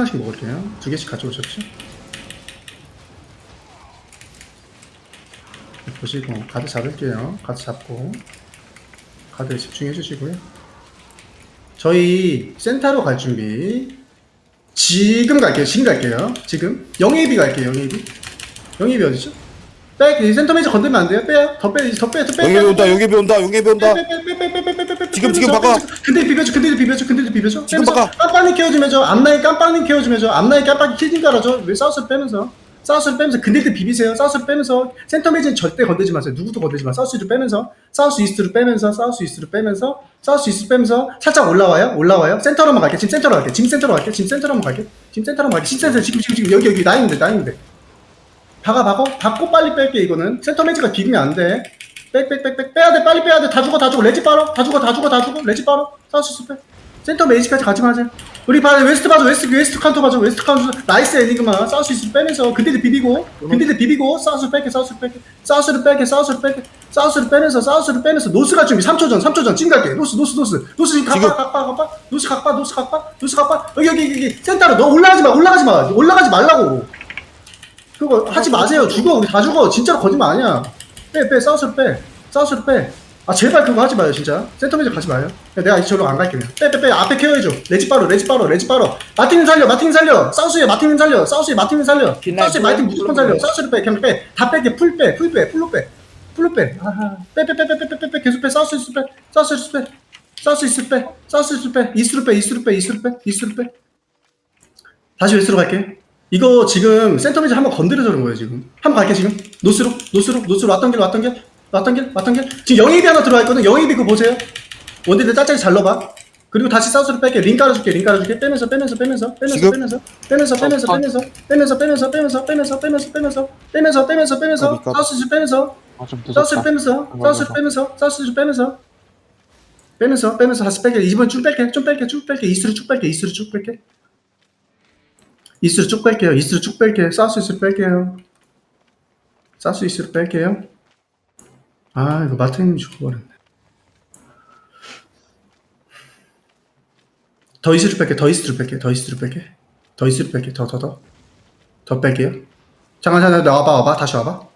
하나씩 먹을게요. 2개씩 가져오셨죠? 보시고 가드 잡을게요. 가드 잡고 가드에 집중해 주시고요. 저희 센터로 갈 준비. 지금 갈게요. 지금 갈게요. 지금 영예비 갈게요. 영예비. 영예비 어디죠? 빼. 센터 매저 건들면 안 돼요. 빼요. 더 빼. 더 빼. 더 빼. 용예비 온다, 용예비 온다, 용예비 온다. 지금 박아. 근데 비벼줘. 근데 비벼줘. 근데 비벼줘. 지금 박아. 깜빡이 키워주면 줘. 앞라인 깜빡이 키워주면 줘. 앞라인 깜빡이 킬딩 깔아줘. 왜 사우스를 빼면서? 사우스를 빼면서 근데 비비세요. 사우스를 빼면서 센터 매진 절대 건들지 마세요. 누구도 건들지 마. 사우스를 빼면서 사우스 이스트로 빼면서 사우스 이스트로 빼면서 사우스 이스트 빼면서 살짝 올라와요. 올라와요. 센터로만 갈게. 지금 센터로 갈게. 지금 센터로 갈게. 지금 센터로만 갈게. 지금 센터로만 갈게. 센터 지금 여기 나인데. 박고 빨리 뺄게. 이거는 센터 매지가 비비면 안 돼. 빽 빼야 돼. 빨리 빼야 돼. 다 죽어 레지 빨어. 다 죽어 레지 빨어. 사우스 빼. 센터 메이지까지 가지 마세요. 우리 웨스트 봐줘. 웨스트 카운터 봐줘. 웨스트 카운터 나이스 애니그마. 사우스 이스트 빼면서 근데도 비비고 사우스를 빼게. 사우스를 빼면서 사우스를 빼면서 노스 갈 준비. 3초 전 찐 갈게. 노스 지금 각박 노스 각박 여기 센터로 너 올라가지 말라고. 그거 하지 마세요. 죽어. 우리 다 죽어. 진짜로 거짓말 아니야. 빼. 사우스를 빼. 아 제발 그거 하지 마요 진짜. 센터 매저 가지 마요. 내가 이제 저로 안 갈게 그냥. 빼. 앞에 케어해줘. 레지 빠로. 마틴 살려. 사우스에 마틴 살려. 사우스에 마틴 무조건 살려. 사우스를 빼. 그냥 빼. 다 빼게. 풀로 빼. 아하. 빼. 계속 빼. 사우스 이스트 빼. 이스트로 빼. 다시 웨스트로 갈게. 이거 지금 센터 매저 한번 건드려서 그런 거예요 지금. 한번 갈게 지금. 노스로 왔던 길. 지금 영입이 하나 들어와 있거든. 영입이 그거 보세요. 원딜들 짤짤이 잘 넣어봐. 그리고 다시 사우스로 뺄게. 링 깔아줄게. 빼면서. 다시 뺄게. 이번 쭉 뺄게. 이스트로 쭉 뺄게. 이스트로 쭉 뺄게요. 사우스 이스트로 뺄게요. 아 이거 마트님 죽어버렸네. 더 이스트로 뺄게. 더 뺄게요. 잠깐 와봐. 다시 와봐.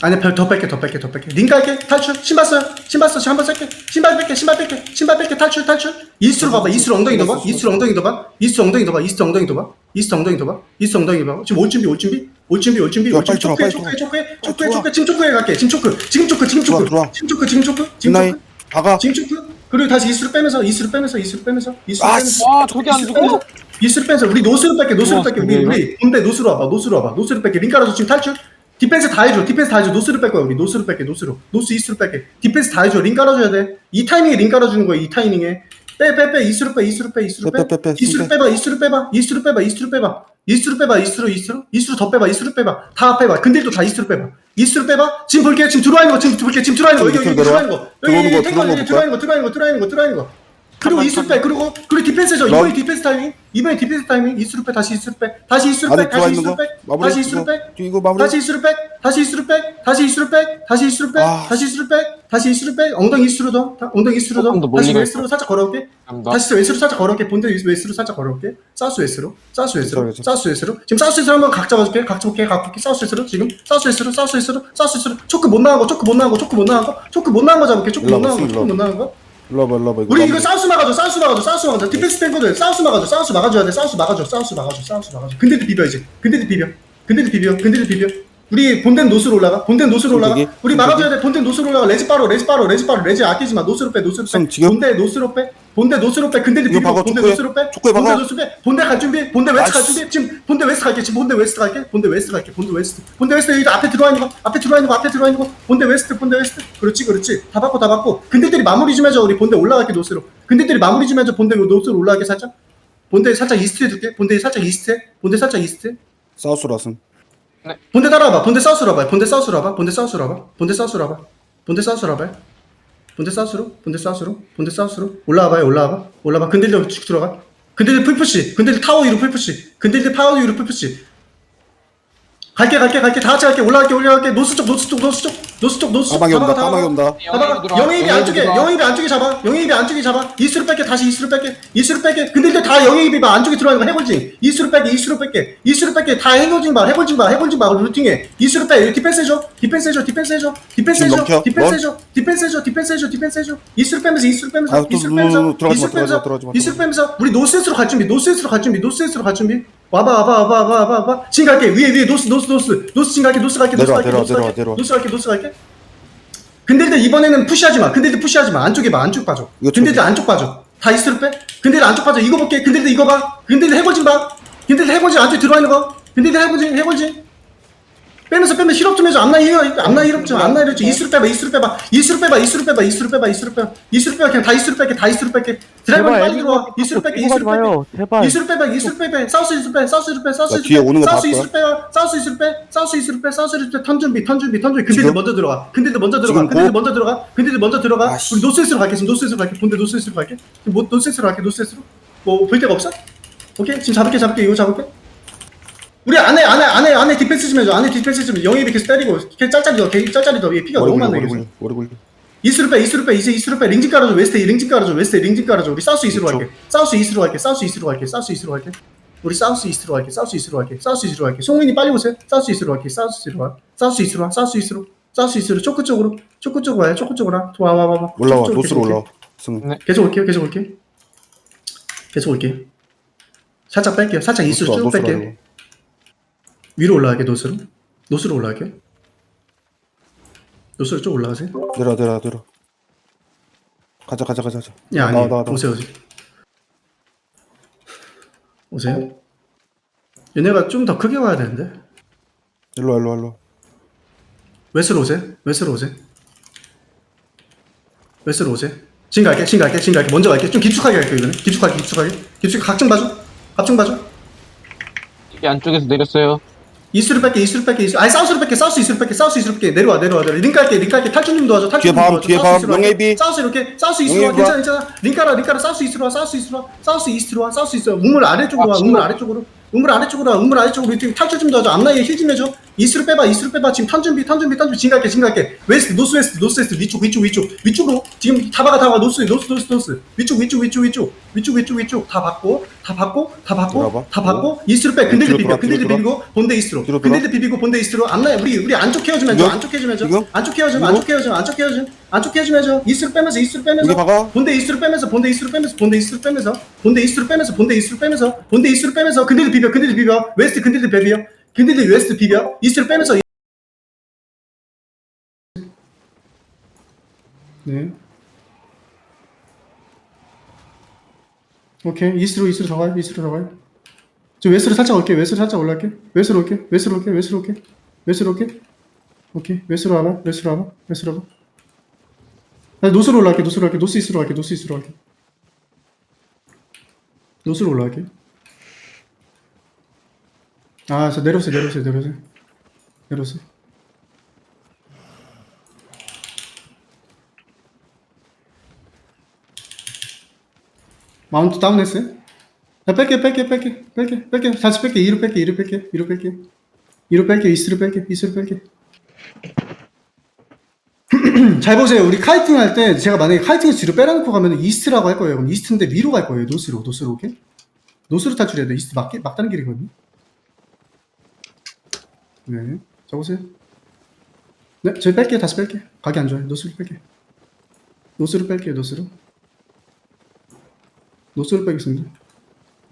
아니 더 뺄게. 링 깔게. 탈출. 신발 써요. 한번 쓸게. 신발 뺄게. 탈출. 이스트로 봐봐. 이스트 엉덩이 더 봐. 이스트 엉덩이 더 봐. 지금 올 준비. 초크해. 지금 초크해 갈게. 지금 초크. 들어와. 박아. 지금 초크. 그리고 다시 이스트로 빼면서. 와 저게 안 죽어? 이스트로 빼면서 우리 노스로 뺄게. 우리 본대 노스로 와봐. 노스로 뺄게. 링 깔아줘. 지금 탈출. 디펜스 다 해줘. 노스를 뺄 거야. 우리 노스로 뺄게. 노스 이스트로 뺄게. 디펜스 다 해줘. 링 깔아줘야 돼. 이 타이밍에 링 깔아주는 거야. 이 타이밍에. 빼. 이스트로 빼. 이스트로 빼봐. 이스트로 더 빼봐. 이스트로 빼봐. 다 빼봐. 근데 또 다 이스트로 빼봐. 이스트로 빼봐. 지금 볼게. 지금 들어와 있는 거. 여기 들어와 있는 거. 그리고 이스트로 빼. 그리고 디펜스죠. 이번에 디펜스 타이밍. 이스트로 빼. 다시 이스트로 빼. 다시 이스트로 빼. 이거 마무리. 다시 이스트로 빼. 엉덩이 이스트로 더. 조금 더 다시 멀리 웨스트로 살짝 걸어올게. 다시 웨스트로 살짝 걸어올게. 본대 웨스트로 살짝 걸어올게. 사우스 웨스트로. 지금 사우스 웨스트로 한번 각 잡아줄게. 사우스 웨스트로. 지금 사우스 웨스트로. 초크 못 나간 거 잡을게. 초크 못 나간 거. 일로 와봐. 우리 이거 사우스 막아줘. 디펜스 탱커들 사우스 막아줘야 돼. 사우스 막아줘. 근데도 비벼 이제. 근데도 비벼. 우리 본대는 노스로 올라가. 여기? 우리 막아줘야 돼. 본대 노스로 올라가. 레지 빠로. 레지 아끼지 마. 노스로 빼. 지금? 본대 노스로 빼. 근데도 이거 비벼. 박아, 본대 초크해. 노스로 빼. 초크해, 박아. 본대 갈 준비. 본대 웨스트 갈 아이씨. 준비. 지금 본대 웨스트 갈게. 본대 웨스트 갈게. 여기 앞에 들어와 있는 거. 본대 웨스트. 그렇지. 다 받고. 근데들이 마무리 좀 해줘. 우리 본대 올라갈게 노스로. 본대 노스로 올라갈게 살짝. 본대 살짝 이스트에 둘게. 본대 살짝 이스트에. 사우스라슨. 본대 따라와봐. 본대 사우스로 와봐. 본대 사우스로 와봐. 올라와봐. 근딜들 쭉 들어가. 근딜들 풀푸시. 근딜들 타워 위로 풀푸시. 갈게 다 같이 갈게. 올라갈게. 노스 쪽. 까마귀 온다 까마귀 온다. 잡아. 영입이 안쪽에 잡아. 이스로 뺄게. 다시 이스로 뺄게. 근데 이제 다 영입이 봐. 안쪽에 들어가는 거 해골징. 이스로 뺄게. 다 해골징 봐. 루팅해. 이스로 빼. 디펜스 해줘. 디펜스 해줘. 이스로 빼면서. 이스로 빼면서. 우리 노스에스로 갈 준비. 와봐. 지금 갈게. 위에 노스 지금 갈게. 노스 갈게. 근데 일단 이번에는 푸시하지 마. 안쪽 빠져. 이거 근데 안쪽 빠져. 다 이스트로 빼. 근데 안쪽 빠져. 이거 볼게. 근데 이거 봐. 근데 해골진 봐. 근데 해골진 안쪽에 들어와 있는 거. 근데 해골진. 빼면서 힐업 좀 해줘. 앞나 힐업 좀. 이스트로 빼봐. 이스트로 빼봐. 그냥 다 이스트로 뺄게. 드라이버 제발, 빨리 들어와. 이스트로 뺄게. 하지 마요. 제발. 이스트로 빼. 사우스 이스트로 빼. 나 뒤에 오는 거 사우스 봤어. 이스트로 빼. 턴 준비. 근데 지금? 먼저 들어가. 근데 지금 먼저 들어가. 아씨. 우리 노스에스로 갈게. 본대 노스에스로 갈게. 노스에스로. 뭐 볼 데가 없어? 오케이. 지금 잡을게. 이거 잡을게. 우리 안에 디펜스 좀 해줘. 영입이 계속 때리고. 걔 짤짤이 더. 얘 피가 너무 많네. 오래 걸려. 이스로 빼. 이제 링진 깔아줘. 웨스트에 링진 깔아줘. 우리 사우스 이스트로 갈게. 사우스 이스트로 갈게. 우리 사우스 이스트로 갈게. 송민이 빨리 오세요. 사우스 이스트로 갈게. 사우스 이스트로. 초크 쪽으로 와요. 와. 올라와 초크 쪽으로 노스로 계속 올라와. 올게. 승. 계속 올게. 살짝 뺄게요. 살짝 이스트로 쭉 노스로 뺄게요. 위로 올라갈게. 노스로 올라갈게. 노스로 쭉 올라가세요. 내려. 가자. 야, 아니, 나와. 오세요. 얘네가 좀 더 크게 와야 되는데. 일로 와. 웨스로 오세요. 지금 갈게. 먼저 갈게. 좀 깊숙하게 갈게, 이거는. 깊숙하게. 각좀 봐줘. 이 안쪽에서 내렸어요. 이스트로 뺄게. 아니, 사우스로 뺄게. 내려와. 링 깔게. 탈출 좀 도와줘. 뒤에 밤, 영예비. 사우스 이스트로 와. 영예비 와. 괜찮아. 링 깔아. 사우스 이스트로 와. 우물 아래쪽으로 와. 우물 아래쪽으로. 이렇게 탈출 좀 도와줘. 앞라인에 힐 좀 해줘. 이스트로 빼봐. 지금 턴 준비. 지금 갈게. 웨스트, 노스웨스트. 위쪽으로. 지금 다 박아. 노스. 위쪽. 다 받고. 이스트로 빼. 근데도 비비고. 본대 이스트로. 앞라인, 우리 안쪽 케어주면 줘. 안쪽 케어주면 이스트로 빼면서. 여기 박아. 본대 이스트로 빼면서. 근데도 비벼. 웨스트 비벼. 이스트로 빼면서. 네. 오케이. 이스트로 들어가요. 저 웨스트로 살짝 올게. 웨스트로 올게. 오케이. 웨스트로 와봐. 나 노스로 올라갈게. 노스 이스트로 갈게. 노스로 올라갈게. 아, 저 내려오세요. 마운트 다운했어요? 나 뺄게. 다시 뺄게. 2로 뺄게. 이스트로 뺄게. 잘 보세요. 우리 카이팅 할 때 제가 만약에 카이팅을 뒤로 빼라놓고 가면 이스트라고 할 거예요. 그럼 이스트인데 위로 갈 거예요. 노스로. 오케이? 노스로 탈출해야 돼. 이스트 막다는 길이거든요. 네. 자, 보세요. 네, 저희 뺄게요. 다시 뺄게. 각이 안 좋아요. 노스로 뺄게요. 노스로 빼겠습니다.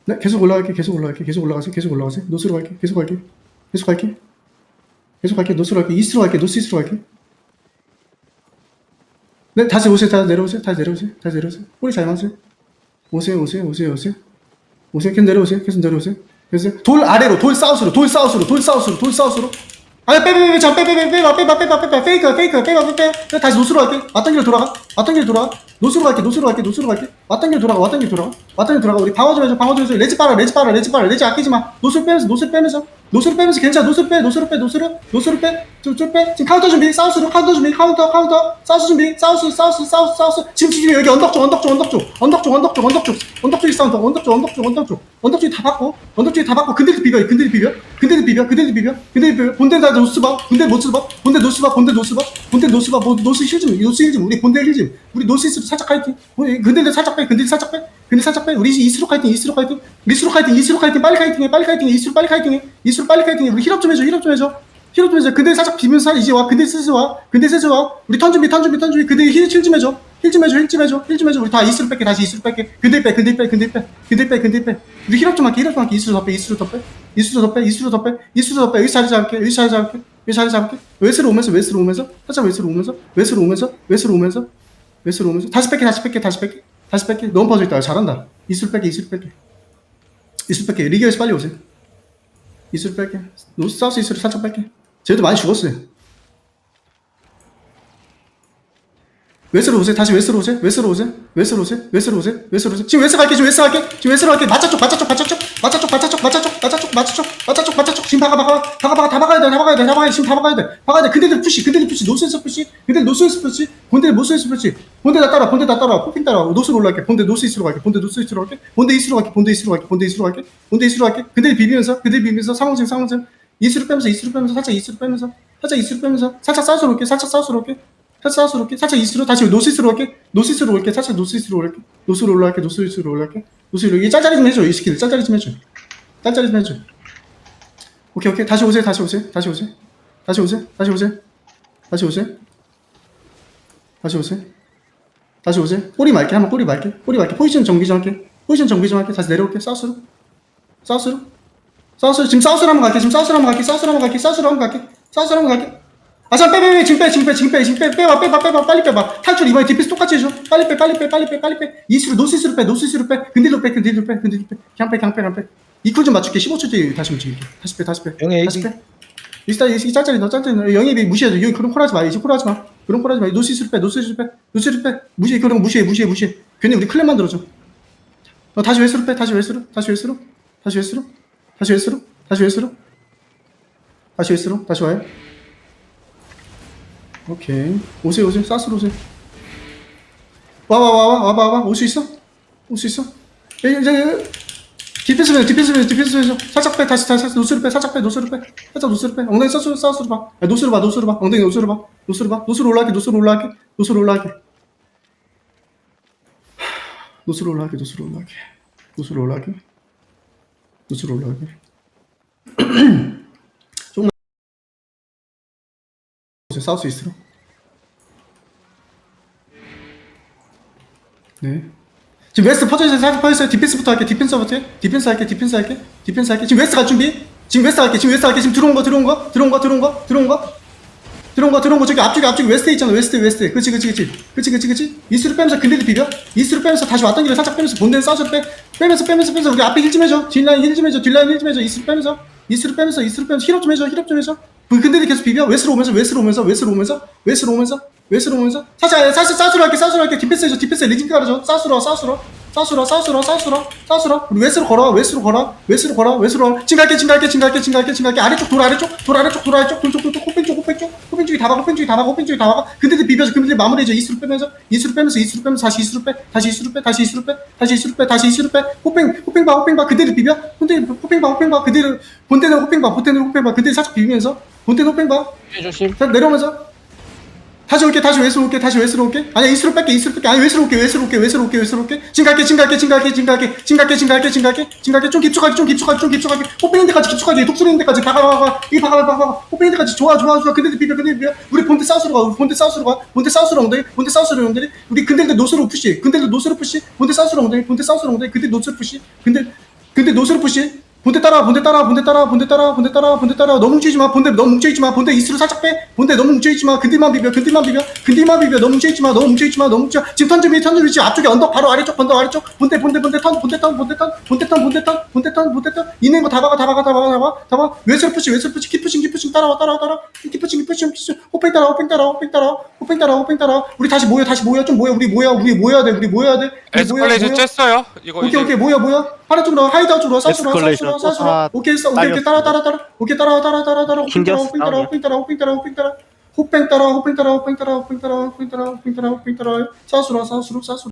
네, 계속 올라가세요. 노스로 갈게. 계속 갈게. 노스로 갈게. 노스 이스트로 갈게. 네, 다시 오세요. 다시 내려오세요. 꼬리 잘 맞으세요. 오세요. 계속 내려오세요. 돌 아래로, 돌 사우스로. 아니, 빼. 페이크. 다시 노스로 갈게. 왔던 길로 돌아가. 노스로 갈게. 왔던 길로 돌아가. 우리 방어 좀 해줘. 레지 빨아. 레지 아끼지 마. 노스로 빼면서. 괜찮아. 노스로 빼. 좀 빼. 지금 카운터 준비. 사우스로 카운터 준비. 카운터. 사우스 준비. 사우스. 지금 여기 언덕 쪽. 언덕 쪽 사운드. 언덕 쪽이 다 받고. 근데도 비벼. 근데도 비벼 본대 다 노스봐 본대 노스봐 노스 힐즘 우리 본대 힐즘 우리 노스 이스로 살짝 카이팅 근데도 살짝 빼 우리 이스로 카이팅 이스로 카이팅 빨리 카이팅해 이스로 빨리 카이팅해 우리 힐업 좀 해줘 근데 살짝 비면서 이제 와 근데 슬슬 와 우리 턴 준비 근데 힐 좀 해줘 우리 다 이스로 뺄게 다시 이스로 뺄게 근데 빼 우리 힐업 좀 할게 이스로 더 빼 여기 자리 잡을게 웨스로 오면서 살짝 웨스로 오면서 다시 뺄게 너무 퍼져있다 잘한다 이스로 뺄게 리그에서 빨리 오세요 이스로 뺄게 노스 사우스 이스로 살짝 뺄게 쟤도 많이 죽었어요 웨스로 오세요 다시 웨스로 오세요 지금 웨스 갈게 맞자 쪽 지금 박아 다 박아야 돼 지금 다 박아야 돼 근데들 푸시 노스에서 푸시 본대 다 따라 포핑 따라 노스로 올라갈게 본대 노스 이스로 갈게 본대 이스로 갈게 근데 비비면서 상황생 이스로 빼면서 살짝 이스로 빼면서 살짝 사우스로 올게 살짝 살짝 이스로 다시 노스이스로 올게 살짝 노스이스로 올라갈게 이게 짤짤이 좀 해줘 이 스킬 짤짤이 좀 해줘 오케이 다시 오세요 꼬리 말게 포지션 정비 좀 할게 다시 내려올게 사우스로 지금 사우스로 한번 갈게 아참 빼 지금 빼 빨리 빼봐 탈출 이번에 디펜스 똑같이 해줘 빨리 빼 이스로 노스이스로 빼 근딜로 빼 그냥 빼 이쿨 좀 맞출게 15초 뒤에 다시 움직일게 다시 빼 영애 다시 빼 이 짤짤이 너 영입이 무시해줘 여기 그런 콜하지 마 노스이스로 빼 무시해 그런 거 무시해 괜히 우리 클랜 만들어줘 다시 웨스로 빼 다시 웨스로 다시 와요 오케이 오세요 사스로 오세요 와봐 올 수 있어 디펜스 해줘 살짝 빼 다시 노스로 빼 살짝 노스로 빼 엉덩이 사우스로 봐 노스로 봐 엉덩이 노스로 봐 노스로 올라갈게 조금만 사우스 이스트로 네 지금 웨스트 살짝 퍼져있어요 디펜스부터 할게 디펜스 할게 지금 웨스트 갈 준비 지금 들어온 거 저기 앞쪽에 웨스트에 있잖아 웨스트 그치 이스트로 빼면서 근데도 비벼 이스트로 빼면서 다시 왔던 길에 살짝 빼면서 본대는 사우스로 빼면서 우리 앞에 힐 좀 해줘 뒷라인 힐 좀 해줘 이스트로 빼면서 힐업 좀 해줘 근데도 계속 비벼 웨스트로 오면서 살짝 사우스로 할게 디펜스 리징 깔아줘 사우스로 우리 웨스트로 걸어 지금 갈게 아래쪽 돌 호핑 쪽이 다 박아 근데도 비벼줘 근데 마무리해줘 이스트로 빼면서 다시 이스트로 빼 호핑 봐 그대로 비벼 호핑 봐 그대로 본대는 호핑 봐 그대로 살짝 비비면서 본대는 호핑 봐 조심. 내려오면서 다시 웨스로 올게 아니야 이스트로 뺄게 아니 웨스로 올게 지금 갈게 좀 깊숙하게 호핑 데까지 깊숙하게 독수리 있는 데까지 박아 호핑 데까지 좋아 근데도 비벼 우리 본대 사우스로 가 본대 사우스로 엉덩이 우리 근데 노스로 푸시 본대 사우스로 엉덩이 근데 노스로 푸시 근데 노스로 푸시 본대 따라 너무 뭉쳐있지 마 본대 이스로 살짝 빼 본대 너무 뭉쳐있지 마 근딜만 비벼 너무 뭉쳐있지 마 지금 턴 준비 지금 앞쪽에 언덕 바로 아래쪽 본대 턴 있는 거 다 박아 웨스로 푸시 키푸싱 따라와 키푸싱 호핑 따라 우리 다시 모여 우리 모여야 돼 에스컬레이션 쬐어요. 이거 이제 오케이 모여 하나 쪽으로 하이드 쪽으로 사우스로 오케이 따라 호핑 따라 사우스로